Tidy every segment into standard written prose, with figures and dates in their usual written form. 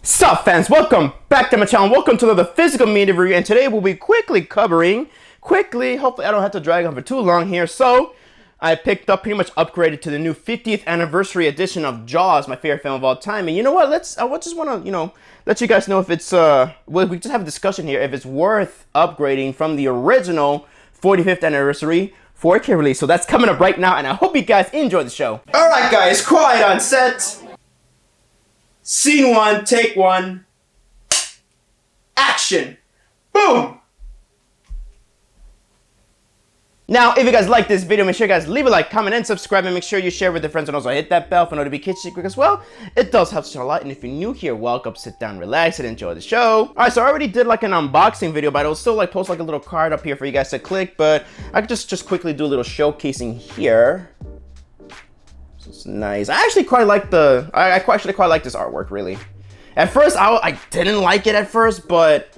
Sup fans, welcome back to my channel. Welcome to another physical media review, and today we'll be quickly, hopefully I don't have to drag on for too long here. So I picked up, pretty much upgraded to the new 50th anniversary edition of Jaws, my favorite film of all time. And you know what, I just want to, let you guys know if it's, we just have a discussion here, if it's worth upgrading from the original 45th anniversary 4K release. So that's coming up right now, and I hope you guys enjoy the show. Alright guys, quiet on set. Scene 1, take 1. Action. Boom. Now, if you guys like this video, make sure you guys leave a like, comment, and subscribe, and make sure you share with your friends, and also hit that bell for notifications because, well, it does help us a lot. And if you're new here, welcome, sit down, relax, and enjoy the show. Alright, so I already did like an unboxing video, but I will still like post like a little card up here for you guys to click, but I could just quickly do a little showcasing here. It's nice. I actually quite like the. I actually quite like this artwork. Really, at first I didn't like it at first, but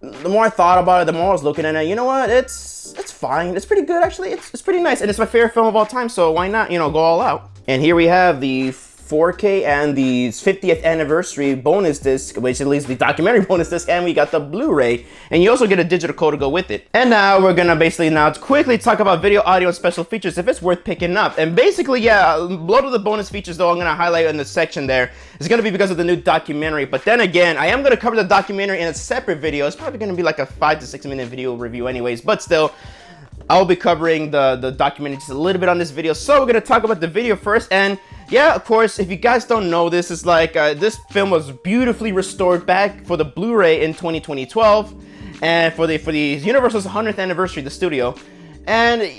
the more I thought about it, the more I was looking at it. You know what? It's fine. It's pretty good actually. It's pretty nice, and it's my favorite film of all time. So why not go all out? And here we have the 4K and the 50th anniversary bonus disc, which at least the documentary bonus disc, and we got the Blu-ray, and you also get a digital code to go with it. And now we're gonna basically quickly talk about video, audio, and special features if it's worth picking up. And basically, yeah, a lot of the bonus features though I'm gonna highlight in the section there is gonna be because of the new documentary. But then again, I am gonna cover the documentary in a separate video. It's probably gonna be like a 5 to 6 minute video review anyways, but still, I'll be covering the documentary just a little bit on this video. So we're gonna talk about the video first. And yeah, of course, if you guys don't know, this is like this film was beautifully restored back for the Blu-ray in 2012, and for the Universal's 100th anniversary, the studio. And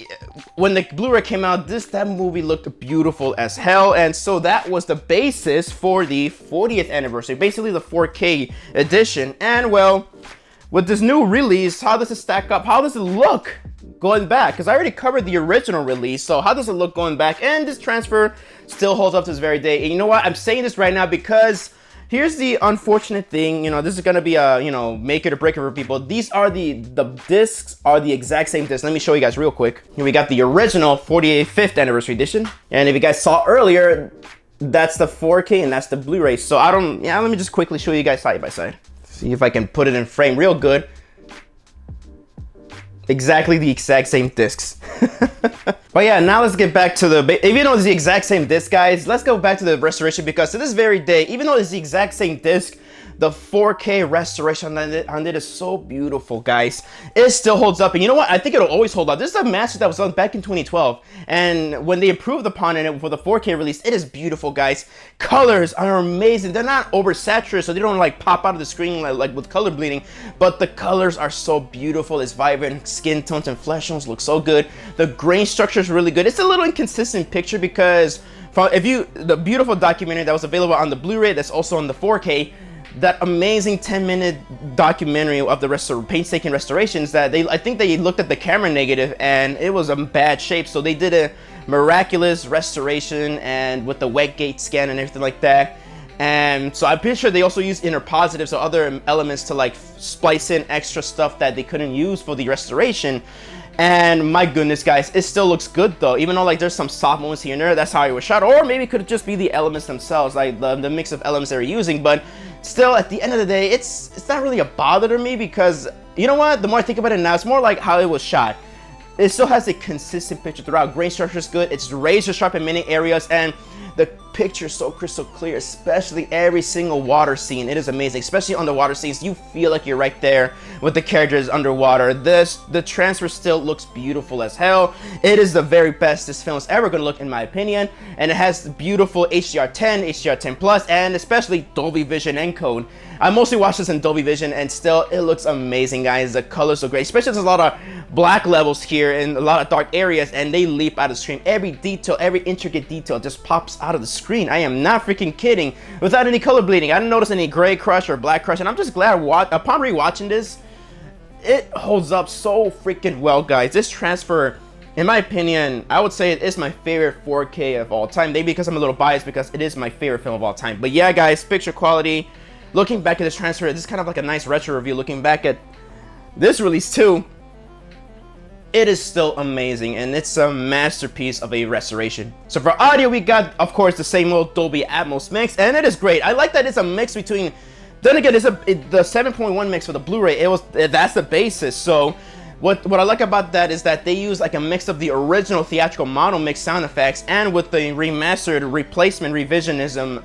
when the Blu-ray came out, that movie looked beautiful as hell, and so that was the basis for the 40th anniversary, basically the 4K edition. And well, with this new release, how does it stack up? How does it look going back? Because I already covered the original release, so how does it look going back? And this transfer still holds up to this very day. And you know what? I'm saying this right now because here's the unfortunate thing. This is gonna be a make it or break it for people. These are the discs are the exact same disc. Let me show you guys real quick. Here we got the original 45th anniversary edition, and if you guys saw earlier, that's the 4K and that's the Blu-ray. So let me just quickly show you guys side by side. See if I can put it in frame real good. Exactly the exact same discs. But yeah, now let's get back to even though it's the exact same disc, guys, let's go back to the restoration, because to this very day, even though it's the exact same disc, the 4K restoration on it is so beautiful, guys. It still holds up, and you know what? I think it'll always hold up. This is a master that was done back in 2012, and when they improved upon it for the 4K release, it is beautiful, guys. Colors are amazing. They're not oversaturated, so they don't like pop out of the screen like with color bleeding, but the colors are so beautiful. It's vibrant. Skin tones and flesh tones look so good. The grain structure is really good. It's a little inconsistent picture because the beautiful documentary that was available on the Blu-ray, that's also on the 4K, that amazing 10-minute documentary of the painstaking restorations, that I think they looked at the camera negative and it was in bad shape, so they did a miraculous restoration and with the wet gate scan and everything like that. And so I'm pretty sure they also used inner positives or other elements to like splice in extra stuff that they couldn't use for the restoration. And my goodness, guys, it still looks good though, even though like there's some soft moments here and there. That's how it was shot, or maybe it could just be the elements themselves, like the mix of elements they were using. But still, at the end of the day, it's not really a bother to me, because you know what, the more I think about it now, it's more like how it was shot. It still has a consistent picture throughout. Grain structure is good. It's razor sharp in many areas, and the picture is so crystal clear, especially every single water scene. It is amazing, especially underwater scenes. You feel like you're right there with the characters underwater. The transfer still looks beautiful as hell. It is the very best this film is ever going to look, in my opinion, and it has beautiful HDR10, HDR10 Plus, and especially Dolby Vision encode. I mostly watched this in Dolby Vision, and still it looks amazing, guys. The colors are great, especially there's a lot of black levels here and a lot of dark areas, and they leap out of the screen. Every detail, every intricate detail just pops out of the screen. I am not freaking kidding, without any color bleeding. I didn't notice any gray crush or black crush, and I'm just glad upon rewatching this, it holds up so freaking well, guys. This transfer, in my opinion, I would say it is my favorite 4K of all time. Maybe because I'm a little biased, because it is my favorite film of all time. But yeah, guys, picture quality. Looking back at this transfer, this is kind of like a nice retro review. Looking back at this release too, it is still amazing, and it's a masterpiece of a restoration. So for audio, we got, of course, the same old Dolby Atmos mix, and it is great. I like that it's a mix between, then again, the 7.1 mix for the Blu-ray, that's the basis. So what I like about that is that they use like a mix of the original theatrical mono mix sound effects and with the remastered replacement revisionism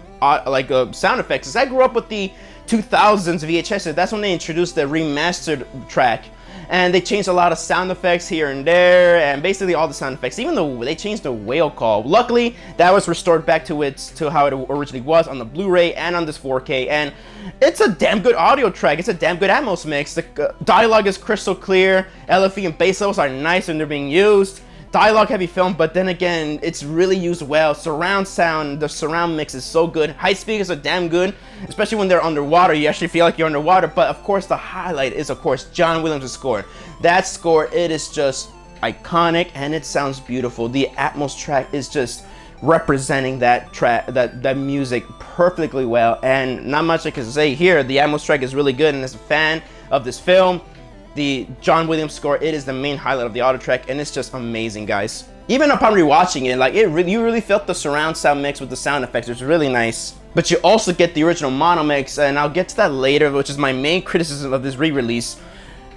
sound effects. As I grew up with the 2000s VHS, that's when they introduced the remastered track. And they changed a lot of sound effects here and there, and basically all the sound effects. Even though they changed the whale call, luckily that was restored back to how it originally was on the Blu-ray and on this 4K. And it's a damn good audio track. It's a damn good Atmos mix. The dialogue is crystal clear. LFE and bass levels are nice when they're being used. Dialogue heavy film, but then again, it's really used well. Surround sound, the surround mix is so good. High speakers are damn good, especially when they're underwater. You actually feel like you're underwater. But of course, the highlight is, of course, John Williams' score. That score, it is just iconic and it sounds beautiful. The Atmos track is just representing that track, that music perfectly well. And not much I can say here. The Atmos track is really good, and as a fan of this film, the John Williams score, it is the main highlight of the audio track, and it's just amazing, guys. Even upon rewatching it, like you really felt the surround sound mix with the sound effects. It's really nice. But you also get the original mono mix, and I'll get to that later, which is my main criticism of this re-release.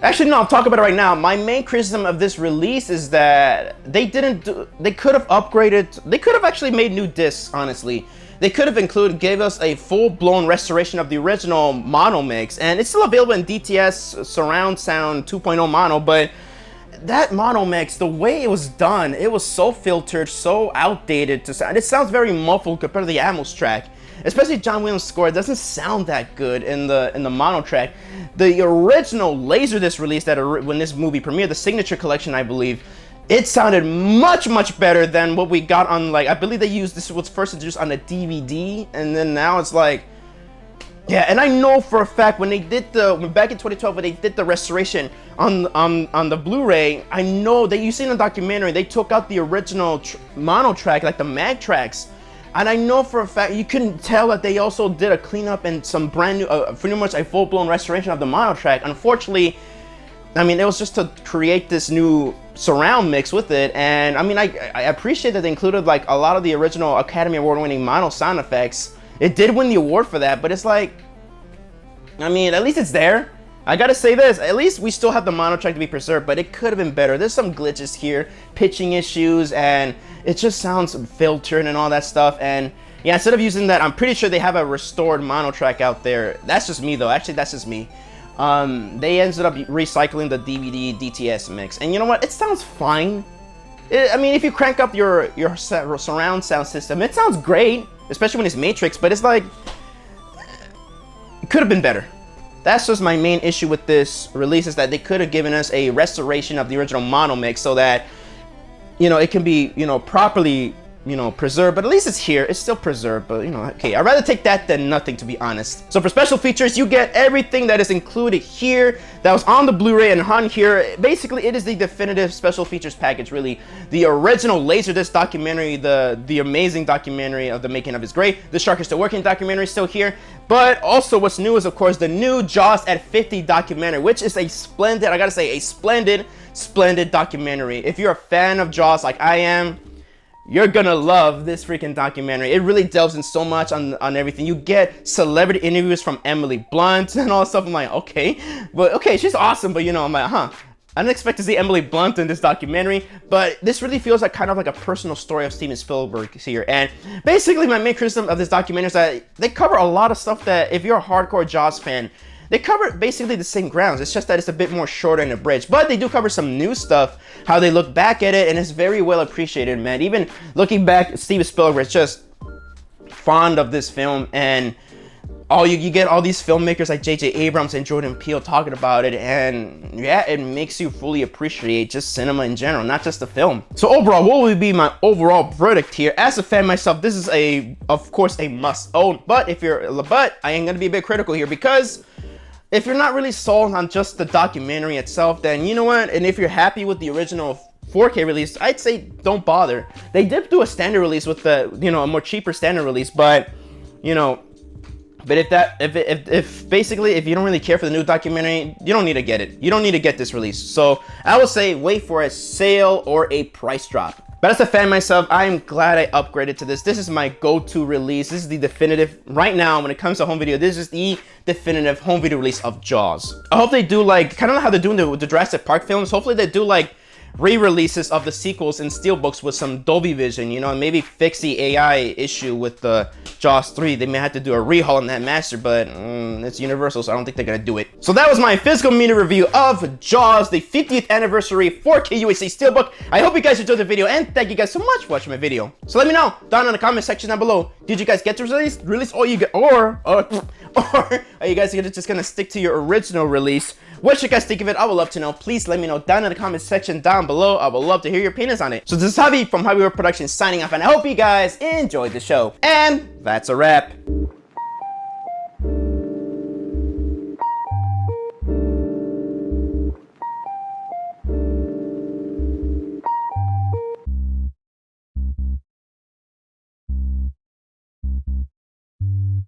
Actually, no, I'll talk about it right now. My main criticism of this release is that they could have upgraded, they could have actually made new discs, honestly. They could have gave us a full-blown restoration of the original mono mix, and it's still available in DTS Surround Sound 2.0 mono, but that mono mix, the way it was done, it was so filtered, so outdated to sound. It sounds very muffled compared to the Atmos track. Especially John Williams' score, it doesn't sound that good in the mono track. The original Laserdisc release when this movie premiered, the Signature Collection, I believe, it sounded much better than what we got on, like, I believe this was first introduced on a DVD, and then now it's like, yeah. And I know for a fact when they did back in 2012 when they did the restoration on the Blu-ray, I know that you see in the documentary they took out the original mono track, like the mag tracks, and I know for a fact you couldn't tell that they also did a cleanup and some brand new, pretty much a full-blown restoration of the mono track. Unfortunately, I mean, it was just to create this new surround mix with it, and I mean, I appreciate that they included like a lot of the original Academy Award-winning mono sound effects. It did win the award for that, but it's like, I mean, at least it's there. I gotta say this, at least we still have the mono track to be preserved, but it could have been better. There's some glitches here, pitching issues, and it just sounds filtered and all that stuff. And yeah, instead of using that, I'm pretty sure they have a restored mono track out there. That's just me though, actually that's just me. They ended up recycling the DVD DTS mix, and you know what? It sounds fine. I mean, if you crank up your surround sound system, it sounds great, especially when it's Matrix. But it's like, it could have been better. That's just my main issue with this release, is that they could have given us a restoration of the original mono mix so that, you know, it can be, you know, properly, you know, preserved. But at least it's here, it's still preserved. But you know, okay, I'd rather take that than nothing, to be honest. So for special features, you get everything that is included here that was on the Blu-ray and on here. Basically, it is the definitive special features package, really. The original Laserdisc documentary, the amazing documentary of the making of his grave, the Shark is Still Working documentary is still here. But also what's new is, of course, the new Jaws at 50 documentary, which is a splendid, I gotta say, a splendid documentary. If you're a fan of Jaws like I am, you're gonna love this freaking documentary. It really delves in so much on everything. You get celebrity interviews from Emily Blunt and all that stuff. I'm like, okay, but okay, she's awesome, but you know, I'm like, huh. I didn't expect to see Emily Blunt in this documentary, but this really feels like kind of like a personal story of Steven Spielberg here. And basically, my main criticism of this documentary is that they cover a lot of stuff that, if you're a hardcore Jaws fan, they cover basically the same grounds. It's just that it's a bit more shorter and abridged, but they do cover some new stuff, how they look back at it, and it's very well appreciated, man. Even looking back, Steven Spielberg is just fond of this film, and you get all these filmmakers like J.J. Abrams and Jordan Peele talking about it, and yeah, it makes you fully appreciate just cinema in general, not just the film. So overall, what would be my overall verdict here? As a fan myself, this is of course a must own, but I am gonna be a bit critical here, because if you're not really sold on just the documentary itself, then you know what, and if you're happy with the original 4K release, I'd say don't bother. They did do a standard release with the, you know, a more cheaper standard release, but you know, But if basically if you don't really care for the new documentary, you don't need to get it. You don't need to get this release. So I would say wait for a sale or a price drop. But as a fan myself, I am glad I upgraded to this. This is my go-to release. This is the definitive, right now when it comes to home video, this is the definitive home video release of Jaws. I hope they do like, kind of like how they're doing the Jurassic Park films. Hopefully they do like re-releases of the sequels in Steelbooks with some Dolby Vision, you know, and maybe fix the AI issue with the Jaws 3. They may have to do a rehaul on that master, but it's Universal, so I don't think they're gonna do it. So that was my physical media review of Jaws, the 50th anniversary 4K UHD Steelbook. I hope you guys enjoyed the video, and thank you guys so much for watching my video. So let me know down in the comment section down below. Did you guys get to release all you get, or are you guys just gonna stick to your original release? What you guys think of it? I would love to know. Please let me know down in the comment section down below. I would love to hear your opinions on it. So this is Javi from JAVIWOOD Productions signing off, and I hope you guys enjoyed the show. And that's a wrap.